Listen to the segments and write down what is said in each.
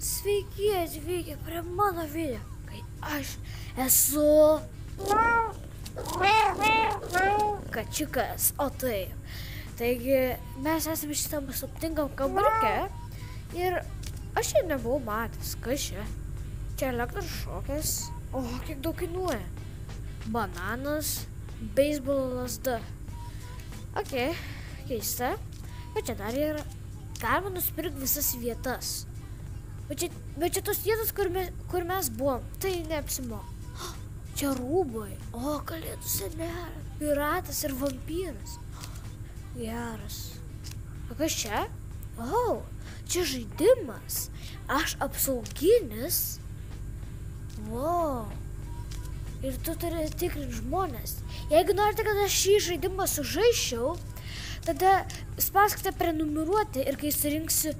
Sveiki atvykę prie mano video, kai aš esu kačiukas, o taip. Taigi mes esame šitam aptinkam kambariuke ir aš čia nebuvau matęs, kas čia. Čia elektros šokės, o kiek daug kainuoja. Bananas, beisbolo lazda. Ok, keista. Bet čia dar yra. Galima nusipirkti visas vietas. Bet čia tos vietos, kur mes buvom, tai neapsimoka. Čia rūbai. O, kalėdų senelė. Piratas ir vampyras. Geras. O kas čia? O, čia žaidimas. Aš apsauginis. Wow. Ir tu turi tikrinti žmonės. Jeigu norite, kad aš šį žaidimą sužaisčiau, tada spauskite prenumeruoti ir kai surinksiu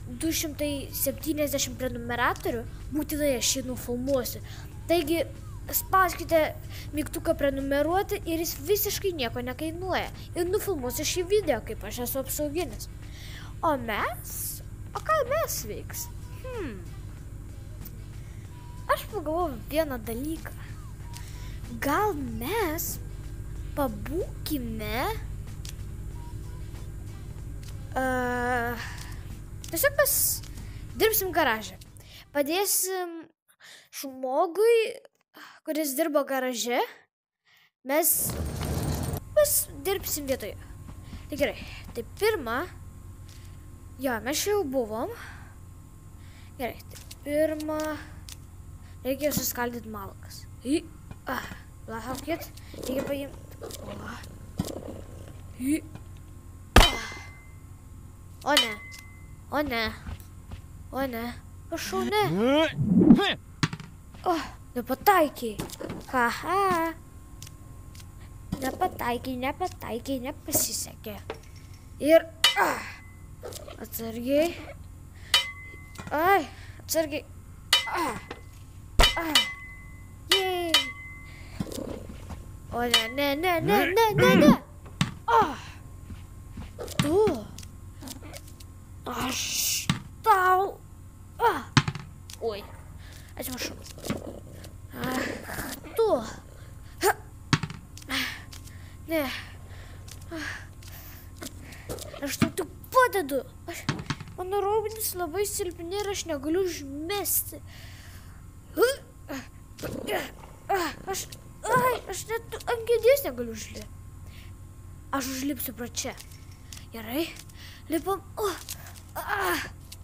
270 prenumeratorių, būtinai aš jį nufilmuosiu. Taigi, spauskite mygtuką prenumeruoti ir jis visiškai nieko nekainuoja. Ir nufilmuosiu šį video, kaip aš esu apsauginis. O ką mes veiks? Aš pagalvojau vieną dalyką. Gal mes pabūkime... Tiesiog mes dirbsim garaže. Padėsim žmogui, kuris dirbo garaže. Mes dirbsim vietoje. Tai gerai. Tai pirma... Jo, mes čia jau buvom. Gerai. Tai pirma... Reikia suskaldyti malkas. Laukit. Reikia paimti. O ne. O ne. O ne. Prašau, ne. O, nepataikiai. Haha. Nepataikiai, nepasisekė. Ir... Atsargiai. Ai, atsargiai. Jej. O ne. Tu. Aš tau. Oi. Atsiprašau. Tu. Ne. Aš tau tik padedu. Mano raumenys labai silpni ir aš negaliu užmesti. Aš net ant kėdės negaliu užlipti. Aš užlipsiu pro čia. Gerai. Lipam.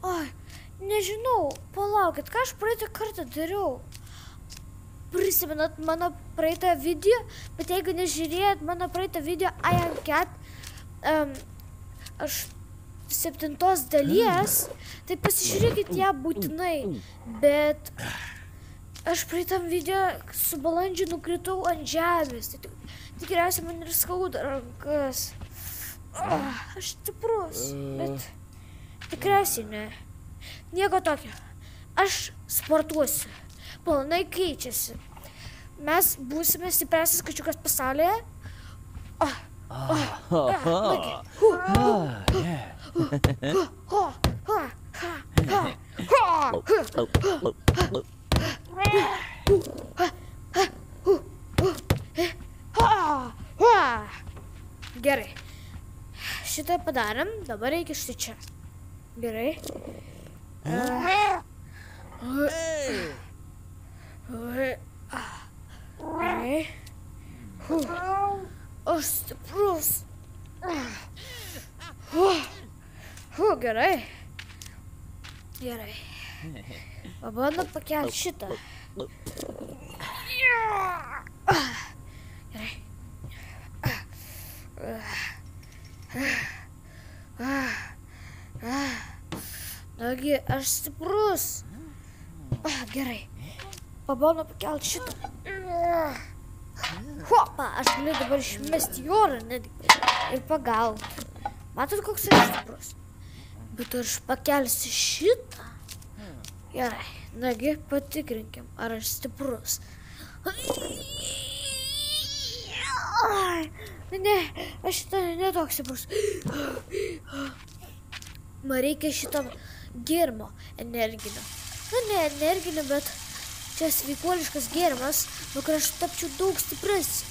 Oi, nežinau, palaukit, ką aš praeitą kartą dariau. Prisimenat mano praeitą video, bet jeigu nežiūrėjot mano praeitą video I am cat 7 dalies, tai pasižiūrėkit ją būtinai. Bet aš praeitam video su balandžiu nukritau ant žemės. Tai tikriausiai man ir skauda rankas. Aš stiprus, bet tikriausiai ne. Nieko tokio. Aš sportuosiu. Planai keičiasi. Mes būsime stipriausias kačiukas pasaulyje. Gerai. Šitą padarėm, dabar reikia štai čia. Gerai. Gerai. Aš stiprus. Gerai. Gerai. Pabandom pakelti šitą. Gerai. Nagi, aš stiprus. Gerai. Pabandom pakelti šitą. Hopa, aš galiu dabar išmesti į orą ir pagauti. Matot, koks aš stiprus. Bet aš pakelsiu šitą. Gerai. Nagi, patikrinkim, ar aš stiprus. Ne, aš šitą netoks stiprus. Man reikia šito gėrimo energinio. Nu, ne energinį, bet čia sveikuoliškas gėrimas, nuo kurio aš tapčiau daug stipresnis.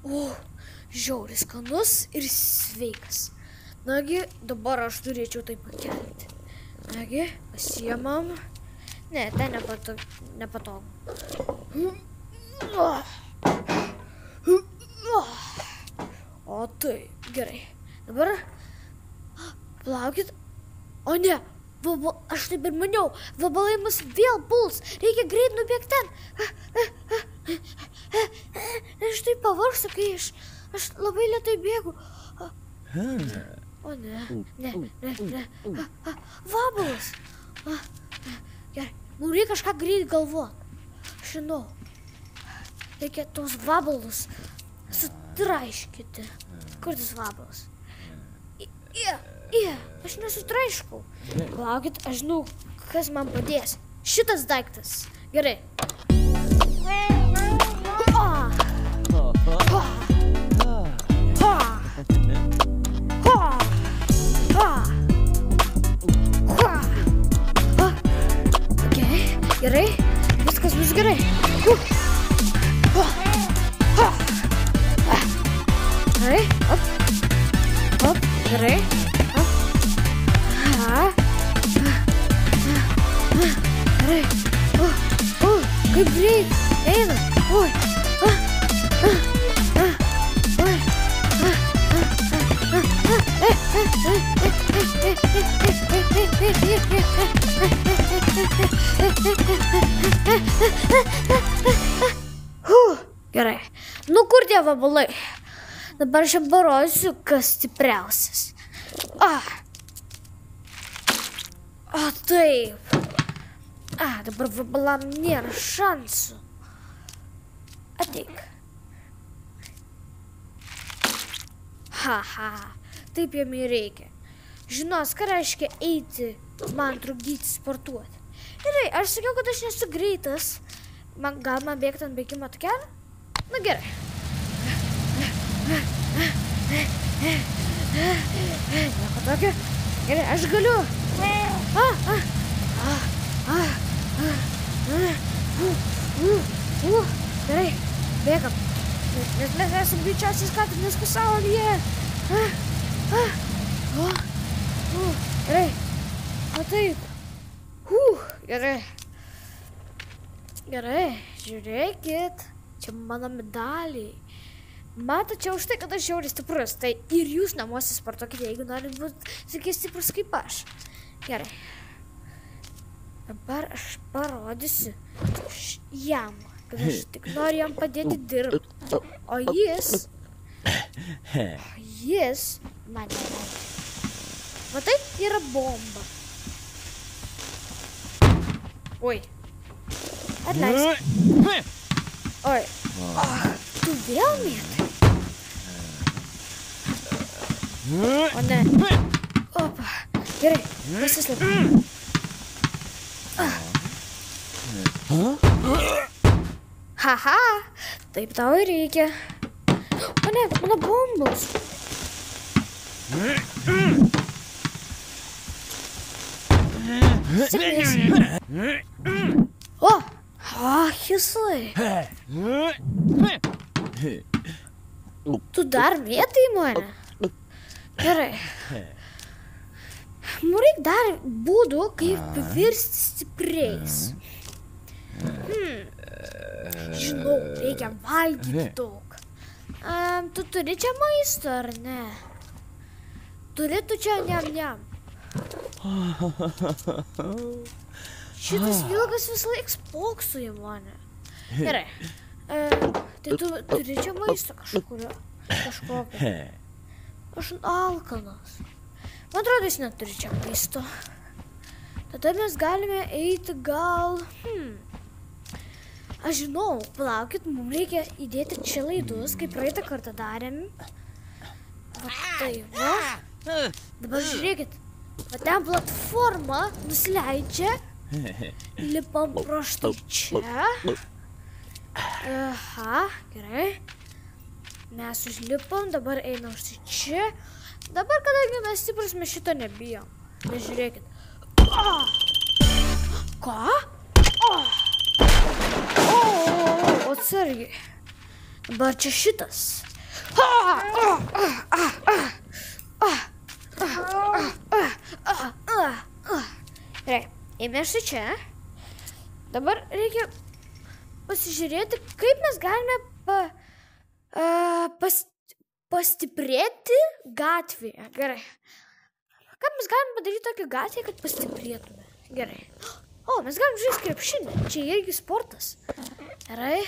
O, žiauriai skanus ir sveikas. Nagi, dabar aš turėčiau tai pakelti. Nagi, pasiemam. Ne, ten nepatogu. O tai, gerai. Dabar, plaukit. O ne, aš taip ir maniau, vabalai mus vėl puls. Reikia greit nubėgti ten. Aš taip pavargstu, kai aš labai lėtai bėgu. O ne. Vabalas. Gerai, mums reikia kažką greit galvoti. Žinau. Reikia tos vabalus sutraiškyti. Kur tas vabalas? Aš nesutraiškau. Laukit, aš žinau, kas man padės. Šitas daiktas. Gerai. Gerai, viskas bus gerai. Gerai, op, gerai. Gerai, kaip greit, eina, oi. Gerai, nu kur tie vabalai? Dabar aš parodysiu, kas stipriausias. O taip. Dabar vabalam nėra šansų. Ateik. Taip jam ir reikia. Žinos, ką reiškia eiti, man trukdyti sportuoti. Gerai, aš sakiau, kad aš nesu greitas. Gal man bėgti ant bėgimo takelio? Na gerai. Nieko tokio. Gerai, aš galiu. Gerai, bėgam. Nes mes esam greičiausiai skatinės pasaulyje. Gerai. O taip. Gerai. Gerai, žiūrėkit. Čia mano medaliai. Matot, čia už tai, kad aš žiauriai stiprus. Tai ir jūs namuose sportuokite, jeigu norit būti tokie stiprus kaip aš. Gerai. Dabar aš parodysiu jam, kad aš tik noriu jam padėti dirbti. O jis mane leidžia. Matai, yra bomba. Oi. Atleisk. Oi. Tu vėl mėtai? O ne. Opa. Gerai, pasislėpiu. Haha, taip tau ir reikia. O ne, mano bombos. Sėkmės. O, Hisai. Tu dar mėtai mane? Gerai. Mums reikia dar būdų, kaip virsti stipriais. Žinau, reikia valgyti daug. Tu turi čia maisto, ar ne? Turi tu čia niam. Šitas vilkas vis laik spoksu į mane. Gerai. Tai tu turi čia maisto kažkokio. Aš alkanas. Man atrodo, jis neturi čia maisto. Tada mes galime eiti gal... Aš žinau, palaukit, mums reikia įdėti čia laidus, kaip praeitą kartą darėm. Va tai va. Dabar žiūrėkit. Va ten platforma nusileidžia. Lipam pro štai čia. Aha, gerai. Mes užlipam, dabar einam štai čia. Dabar, kadangi mes stiprus, mes šito nebijom. Nežiūrėkit. Ką? Atsargiai. Dabar čia šitas. Gerai, įmešti čia. Dabar reikia pasižiūrėti, kaip mes galime pastiprėti gatvėje. Gerai. Kaip mes galime padaryti tokią gatvėje, kad pastiprėtume. Gerai. O, mes galim žaisti krepšinį. Čia irgi sportas. Gerai.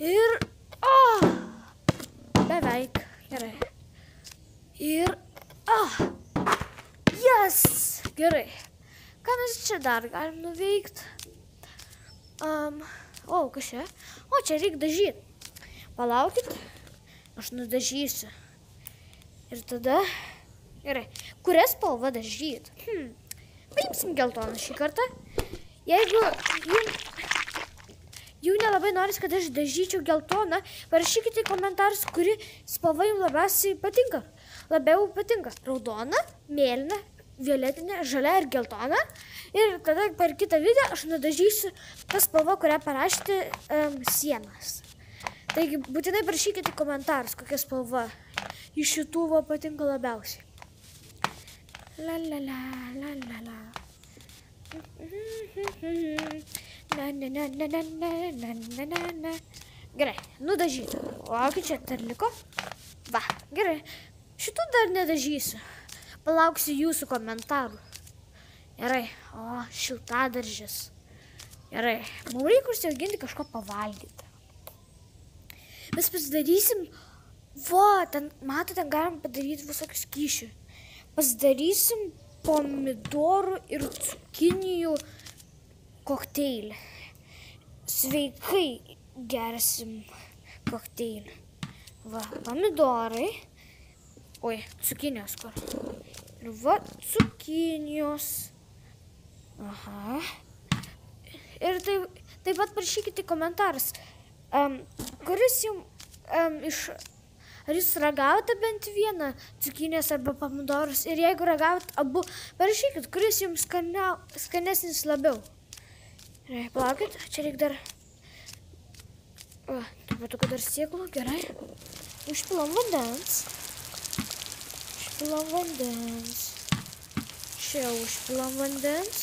Ir... Beveik. Gerai. Ir... Yes! Gerai. Ką mes čia dar galim nuveikti? Kas čia? O, čia reikia dažyti. Palaukit. Aš nudažysiu. Ir tada... Gerai. Kurią spalvą dažyti? Paimsim geltoną šį kartą. Jeigu jų nelabai noris, kad aš dažyčiau geltoną, parašykite į komentarus, kuri spalva jums labiausiai patinka. Labiau patinka raudona, mėlyna, violetinė, žalia ir geltona. Ir tada per kitą video aš nudažysiu tą spalvą, kurią parašyti sienas. Taigi būtinai parašykite į komentarus, kokia spalva iš šitų patinka labiausiai. La la la la la la. Gerai, nudažyta. O, kai čia dar liko? Va, gerai. Šitų dar nedažysiu. Palauksiu jūsų komentarų. Gerai, o, šiltadaržis. Gerai, mums reikia užsiauginti kažko pavalgyti. Mes pasidarysim, ten, matote, galim padaryti visokius kyšių. Pasidarysim pomidorų ir cukinijų kokteilį. Sveikai gersim kokteilį. Va, pomidorai. Oi, cukinijos kur. Ir va, cukinijos. Aha. Ir taip pat parašykite į komentarus, kuris jums ar jūs ragavote bent vieną cukinijas arba pomidorus? Ir jeigu ragavot abu, parašykit, kuris jums skanesnis labiau. Gerai, palaukit, čia reikia dar... Taip pat dar sėklų, gerai. Užpilam vandens. Čia užpilam vandens.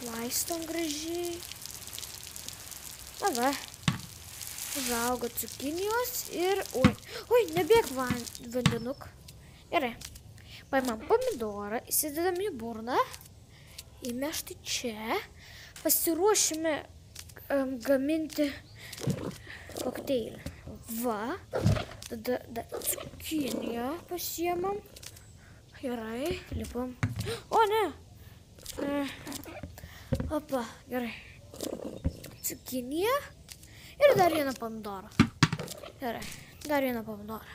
Laistom gražiai. Na va. Užaugo cukinijos ir... Oi, nebėg vandenuk. Gerai. Paimam pomidorą, įsidedam į burną. Įmešti čia. Pasiruošime gaminti kokteilį. Va. Tada cukiniją pasiemam. Gerai, lipam. O, ne. Opa, gerai. Cukinija. Ir dar vieną pomidorą. Gerai, dar vieną pomidorą.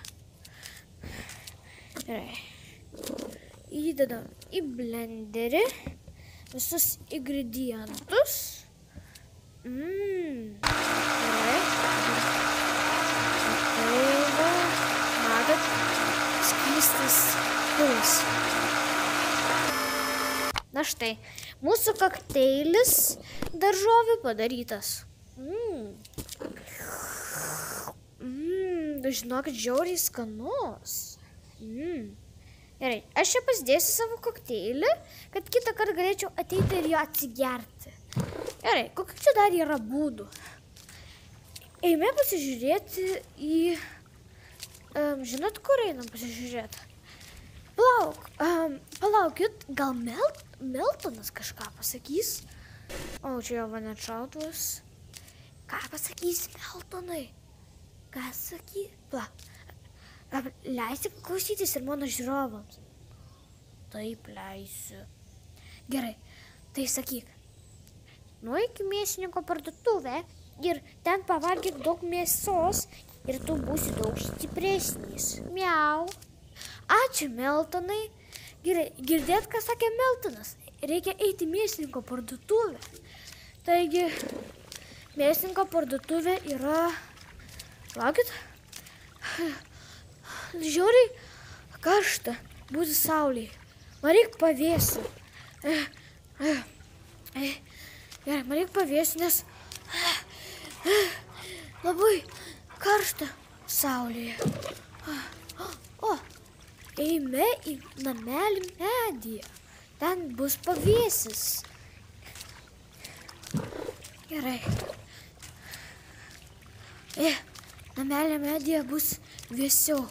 Gerai. Įdedam į blenderį visus ingredientus. Gerai. Matot, skystas pilas. Na štai, mūsų kokteilis daržovių padarytas. Žinokit, žiauriai skanus. Gerai, aš čia pasidėsiu savo kokteilį, kad kitą kartą galėčiau ateiti ir jo atsigerti. Gerai, kokių čia dar yra būdų? Eime pasižiūrėti į... žinot, kur einam pasižiūrėti? Palaukit, gal Meltonas kažką pasakys? O, čia jau mane šautuvas. Ką pasakys Meltonai? Ką sakys? Leisi klausytis ir mano žiūrovams? Taip, leisiu. Gerai, tai sakyk. Nueik į mėsininko parduotuvę ir ten pavalgyk daug mėsos ir tu būsi daug stipresnis. Miau. Ačiū, Meltonai. Gerai, girdėt, ką sakė Meltonas? Reikia eiti į mėsininko parduotuvę. Taigi, mėsininko parduotuvė yra... Laukit. Žiauriai Karšta, būti saulėje. Man reikia pavėsiu. Gerai, man reikia pavėsiu, nes labai karšta saulėje. O, eime į namelį medyje. Ten bus pavėsis. Gerai. Namelį medyje bus vėsiau.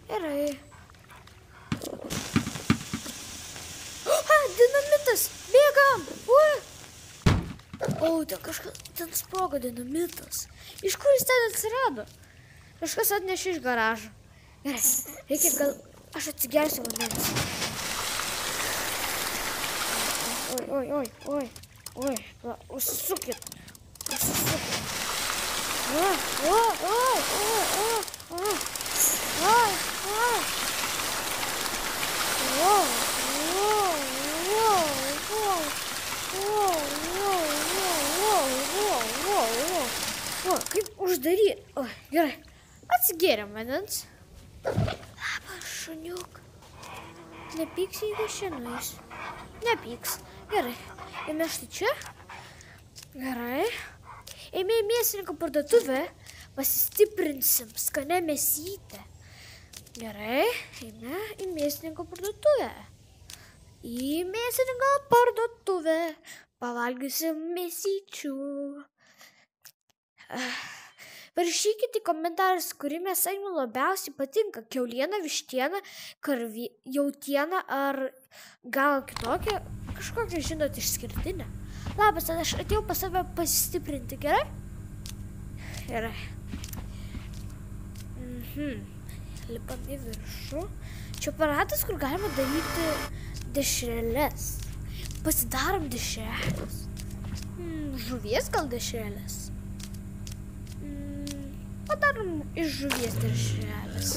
Gerai. Dinamitas! Bėgam! O, ten sprogo dinamitas. Iš kur jis ten atsirado? Kažkas atnešė iš garažo. Gerai, reikia gal... Aš atsigersiu vandens. Oi, užsisukit. Kaip uždaryti? Gerai, atsigėrėm vandens. Labas, šuniuk. Nepyks, jeigu aš čia nueisiu. Nepyks. Gerai, eime štai čia. Gerai. Eime į mėsininko parduotuvę. Pasistiprinsim skanę mėsytę. Gerai, eime į mėsininko parduotuvę. Į mėsininko parduotuvę. Pavalgysim mėsyčių. Parašykite į komentarus, kuri mėsa jums labiausiai patinka. Kiauliena, vištiena, jautiena ar gal kitokia, kažkokia, žinot, išskirtinė. Labas, tada aš atėjau pas save pasistiprinti, gerai? Gerai. Lipam į viršų. Čia aparatas, kur galima daryti dešreles. Pasidarom dešreles. Žuvies gal dešreles? Padarom iš žuvies dešrelės.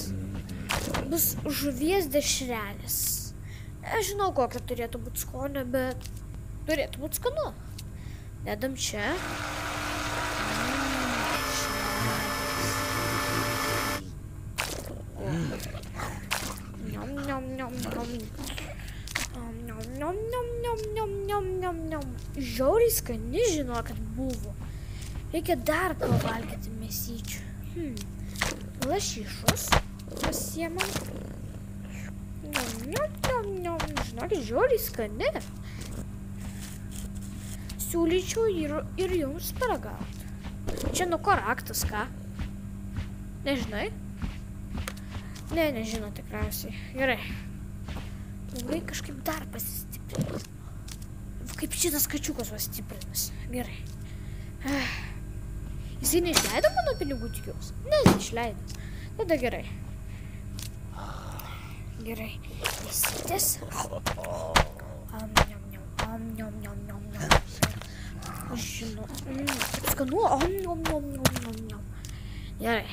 Bus žuvies dešrelės. Aš žinau, kokia turėtų būti skonio, bet turėtų būti skanu. Dedam čia. Žiauriai skani, žinokit, buvo. Reikia dar pavalgyti mėsyčių. Lašišos pasiemam. Žinokit, žiauriai skani. Siūlyčiau ir jums paragauti. Čia nuo ko raktas, ką? Nežinai? Ne, nežino tikriausiai. Gerai. Labai kažkaip dar pasistiprinti. Kaip šitas kačiukas pastiprinas. Gerai. Jisai neišleido mano pinigų, tikiuosi? Ne, neišleido. Tada gerai. Gerai. Mėsytės. Aš žinau. Kaip skanu. Gerai.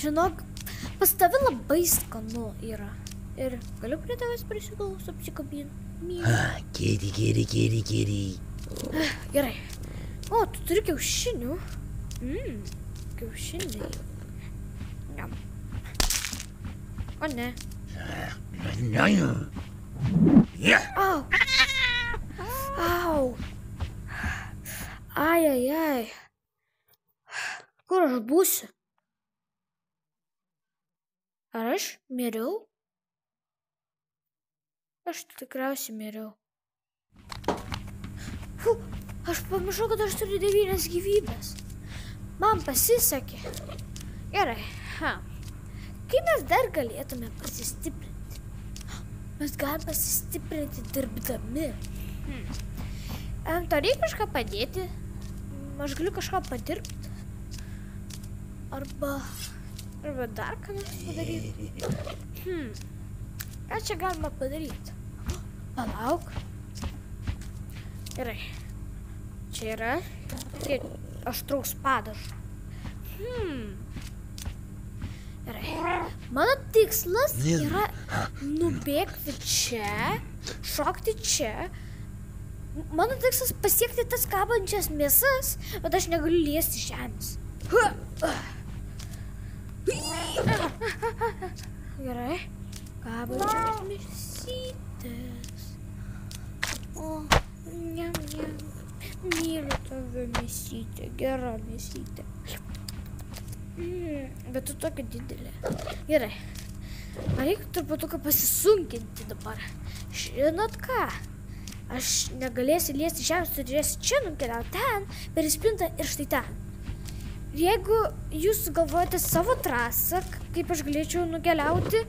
Žinok, pas tave labai skanu yra. Ir galiu prie tavęs prisiglaus apsikabinti. Geri. Gerai. O, tu turi kiaušinių. Kiaušiniai. O ne. Au. Ai. Kur aš būsiu? Ar aš miriau? Aš tikriausiai miriau. Aš pamiršau, kad aš turiu 9 gyvybės. Man pasisekė. Gerai. Kaip mes dar galėtume pasistiprinti? Mes galime pasistiprinti dirbdami. Tau reikia kažką padėti? Aš galiu kažką padirbti? Arba dar ką nors padaryti? Ką čia galima padaryti? Palauk. Gerai. Čia yra aštraus padažo. Gerai. Mano tikslas yra nubėgti čia, šokti čia Mano tikslas pasiekti tas kabančias mėsas, bet aš negaliu liesti žemės. Gerai. Kabančias mėsytės. O, niam. Myliu tave, mėsytė. Gera mėsytė. Bet tu tokia didelė. Gerai. Man reikia truputuką pasisunkinti dabar. Žinot ką? Aš negalėsiu liesti žemės, turėsiu čia nukeliauti ten, per spintą ir štai ten. Jeigu jūs galvojate savo trasą, kaip aš galėčiau nukeliauti,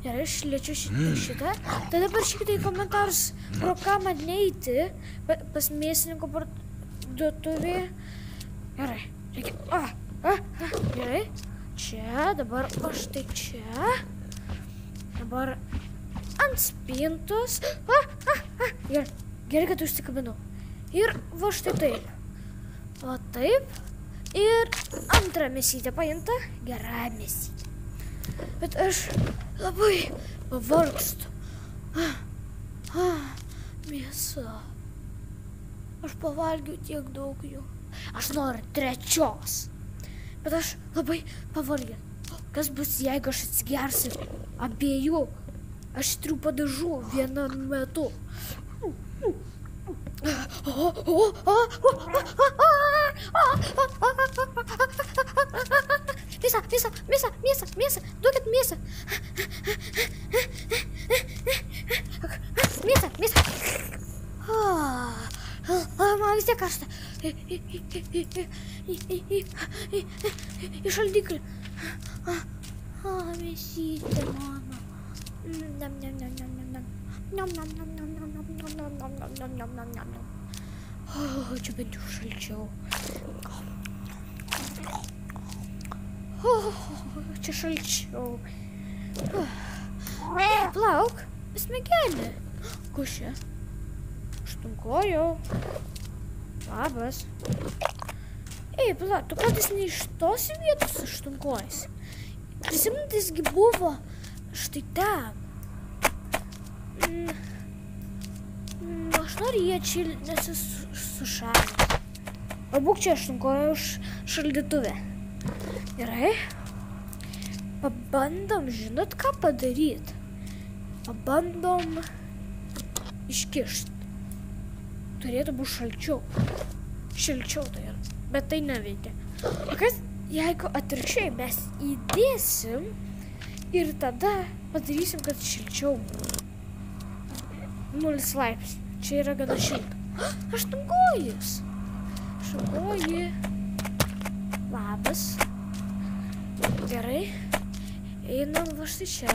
ir aš liečiu šitą, tada parašykite į komentarus, pro ką man neiti pas mėsininko parduotuvė. Gerai, reikia. Gerai, čia, dabar o štai čia. Dabar ant spintos. Gerai, kad užsikabinau. Ir va štai taip. Va taip. Ir antrą mėsytę paimta. Gera mėsytė. Bet aš labai pavargstu. Mėsa. Aš pavalgiau tiek daug jų. Aš noriu trečios. Bet aš labai pavargęs. Kas bus, jeigu aš atsigersiu abiejų? Aš turiu padažų vienu metu. Mėsa, duokit mėsą. Mėsa. Man vis tiek karšta. Į šaldiklį. Mėsytė mano. Čia bent jau šalčiau. Čia šalčiau. Plauk, smegenį. Kas čia? Aštunkojau. Labas. Ei, plauk, tu kartais ne iš tos vietos aštunkojasi. Prisimintisgi buvo štai ten. Aš noriu jie čia, nes jis sušalęs. O būk čia aštunkoju už šaldytuvę. Gerai. Pabandom, žinot ką padaryti? Pabandom iškišti. Turėtų būti šalčiau. Šilčiau tai yra, bet tai neveikia. O kas, jeigu atvirkščiai mes įdėsim ir tada padarysim, kad šilčiau. 0 laipsnių. Čia yra gana šilta. Aštunkojis. Aštunkoji. Labas. Gerai. Einam va štai čia.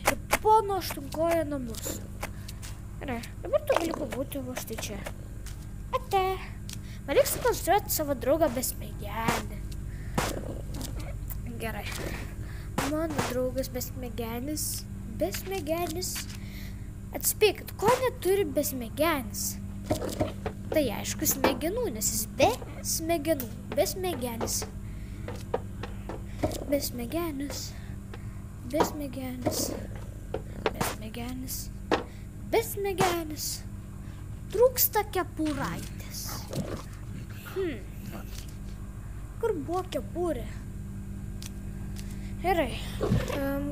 Ir pono aštunkojo namus. Gerai. Dabar tu gali pabūti va štai čia. Ate. Man reikia sukonstruoti savo draugą besmegenį. Gerai. Mano draugas besmegenis. Atspėkit, ko neturi besmegenis? Tai aišku, smegenų, nes jis be smegenų. Besmegenis. Trūksta kepuraitės. Kur buvo kepurė? Gerai.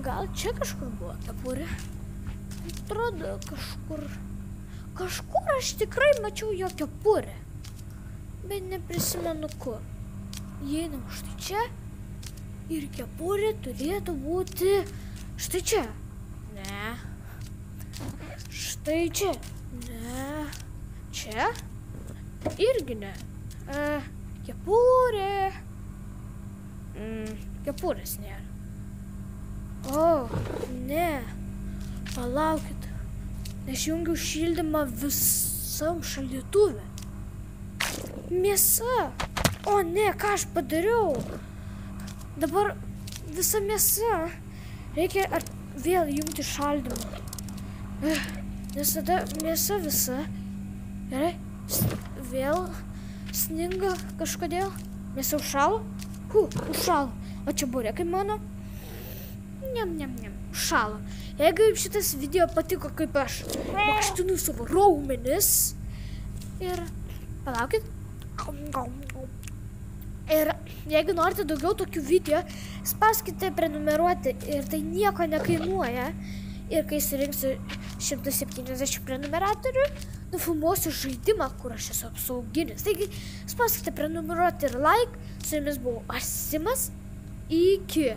Gal čia kažkur buvo kepurė? Atrodo, kažkur aš tikrai mačiau jo kepurę, bet neprisimenu kur. Įeinam štai čia ir kepurė turėtų būti štai čia. Ne. Štai čia. Ne. Čia? Irgi ne. Kepurė. Kepurės nėra. O, ne. Palaukit, aš jungiau šildymą visam šaldytuve. Mėsa. O ne, ką aš padariau? Dabar visa mėsa. Reikia vėl jungti šaldymą. Nes tada mėsa visa. Gerai, vėl sninga kažkodėl. Mėsa užšalo? Užšalo. O čia burėkai mano? Užšalo. Jeigu jums šitas video patiko, kaip aš mankštinu savo raumenis, Ir palaukit. Ir jeigu norite daugiau tokių video, spauskite prenumeruoti ir tai nieko nekainuoja. Ir kai surinksiu 170 prenumeratorių, nufilmuosiu žaidimą, kur aš esu apsauginis. Taigi, spauskite prenumeruoti ir like. Su jumis buvau aš Simas. Iki.